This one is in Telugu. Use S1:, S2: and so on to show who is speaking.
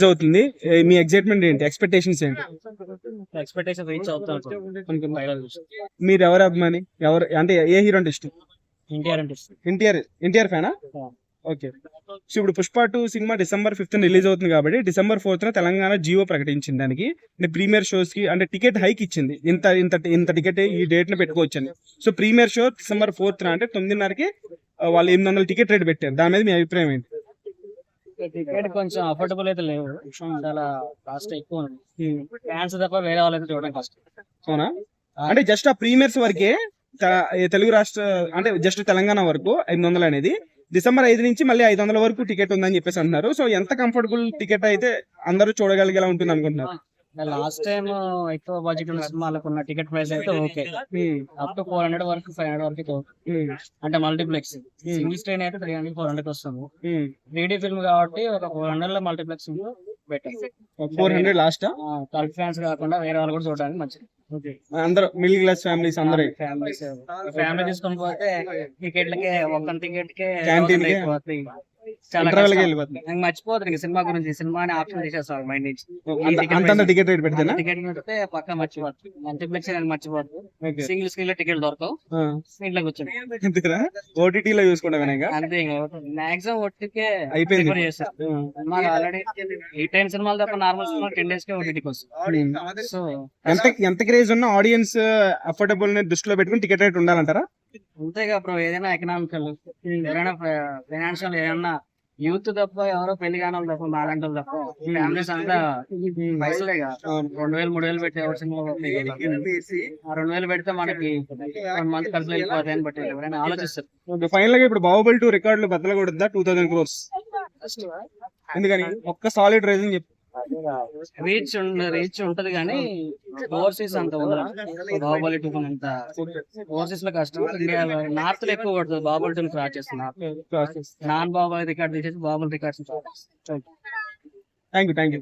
S1: అవుతుంది. మీ ఎగ్జైట్మెంట్ ఏంటి, ఎక్స్పెక్టేషన్స్ ఏంటి?
S2: ఎక్స్పెక్టేషన్ రీచ్ అవుతాం
S1: మీరు ఎవరు అభిమాని, ఎవరు అంటే ఏ హీరో అంటే ఇష్టం?
S2: ఎన్టీఆర్ అంటే ఇష్టం.
S1: ఎన్టీఆర్ ఫ్యానా? ఓకే. సో ఇప్పుడు Pushpa 2 cinema December 5th release అవుతుంది కాబట్టి December 4th తెలంగాణ జియో ప్రకటించింది దానికి. అంటే ప్రీమియర్ షోస్ కి అంటే టికెట్ హైక్ ఇచ్చింది. ఇంత టికెట్ ఈ డేట్ ని పెట్టుకోవచ్చని. So premiere show December 4th అంటే 9:30కి వాళ్ళు 800 టికెట్ రేట్ పెట్టారు. దాని మీద మీ అభిప్రాయం ఏంటి?
S2: టికెట్ కొంచెం అఫోర్డబుల్ అయితే లేవు, చాలా కాస్ట్ ఎక్కువ ఉంది. ఫ్యాన్స్ తప్ప వేరే వాళ్ళైతే చూడడం కష్టం.
S1: అవునా? అంటే జస్ట్ ఆ ప్రీమియర్స్ వరకే తెలుగు రాష్ట్ర అంటే జస్ట్ తెలంగాణ వరకు 500 అనేది December 5 నుంచి మళ్ళీ 500 వరకు టికెట్ ఉందని చెప్పేసి అంటున్నారు. సో ఎంత కంఫర్టబుల్ టికెట్ అయితే అందరూ చూడగలిగేలా ఉంటుంది అనుకుంటున్నారు?
S2: లాస్ట్ టైం ఎక్కువ బడ్జెట్ ఉన్న సినిమాలకు ఉన్న టికెట్ ప్రైస్ అయితే ఓకే, అప్ టు 400 వరకు 500 వరకు అంటే మల్టీప్లెక్స్. సింగిల్ స్క్రీన్ అయితే 300 400 వస్తుంది. 3D ఫిల్మ్ కాబట్టి ఒక 400 లో multiplex better.
S1: 400 last.
S2: Cult fans కాకుండా వేరే వాళ్ళు కూడా చూడడానికి మంచిది.
S1: అందరూ మిడిల్ క్లాస్ ఫ్యామిలీస్ అందరూ
S2: ఫ్యామిలీ తీసుకొని పోతే టికెట్లకే ఒక్క టికెట్ కే
S1: Canteen కే
S2: అయిపోతుంది. చాలా
S1: ఇంటర్వెల్ కి వెళ్ళిపోతుంది.
S2: మర్చిపోతుంది సినిమా గురించి, సినిమాని ఆప్షన్ చేసేస్తారు మైండ్ నుంచి.
S1: అంత టికెట్ రేట్ పెడితేనా?
S2: టికెట్ పెడితే పక్కా మర్చిపోతుంది, మల్టీప్లెక్స్ మర్చిపోతుంది. సింగిల్ స్క్రీన్ లో టికెట్ దొరకవు, ఇంట్లో కూర్చొని
S1: ఓటీటీ లో చూసుకుంటా
S2: అంతే. మాక్సిమం ఒట్టికే
S1: అయిపోయింది
S2: చేస్తారు. ఆల్రెడీ ఈ టైం సినిమాలు తప్ప నార్మల్ సినిమా 10 days కే ఓటీటీకి వస్తుంది. సో
S1: ఎంత క్రేజ్ ఉన్న ఆడియన్స్ అఫోర్డబుల్ ని దృష్టిలో పెట్టుకుని టికెట్ రేట్ ఉండాలంటారా?
S2: అంతేగా బ్రో, ఏదైనా ఎకనామికల్, ఎవరైనా ఫైనాన్షియల్, ఏదన్నా యూత్ తప్ప ఎవరో పెళ్లి కాని వాళ్ళు తప్ప మాలాంటి వాళ్ళు తప్ప ఫ్యామిలీస్ అంతా పైసలేగా 2000 3000 పెట్టి ఎవరి సినిమా 2000 పెడితే మనకి 1 month ఖర్చులు వెళ్ళిపోతాయి అని బట్టి ఎవరైనా ఆలోచిస్తారు.
S1: ఫైనల్ గా ఇప్పుడు బాహుబలి 2 రికార్డులు బద్దలగొడుద్దా 2000 crores? ఎందుకని ఒక్క సాలిడ్ రీజన్ చెప్పు.
S2: రీచ్ ఉంటది కానీ ఓవర్సీస్ అంత బాహుబలి 2 అంత ఓవర్సీస్ లో కష్టం. ఇండియాలో నార్త్ లో ఎక్కువ పడుతుంది బాహుబలి 2 క్రాస్ చేస్తున్నారు. నాన్ బాహుబలి రికార్డ్ తీసేసి బాహుబలి రికార్డ్స్.
S1: Thank you.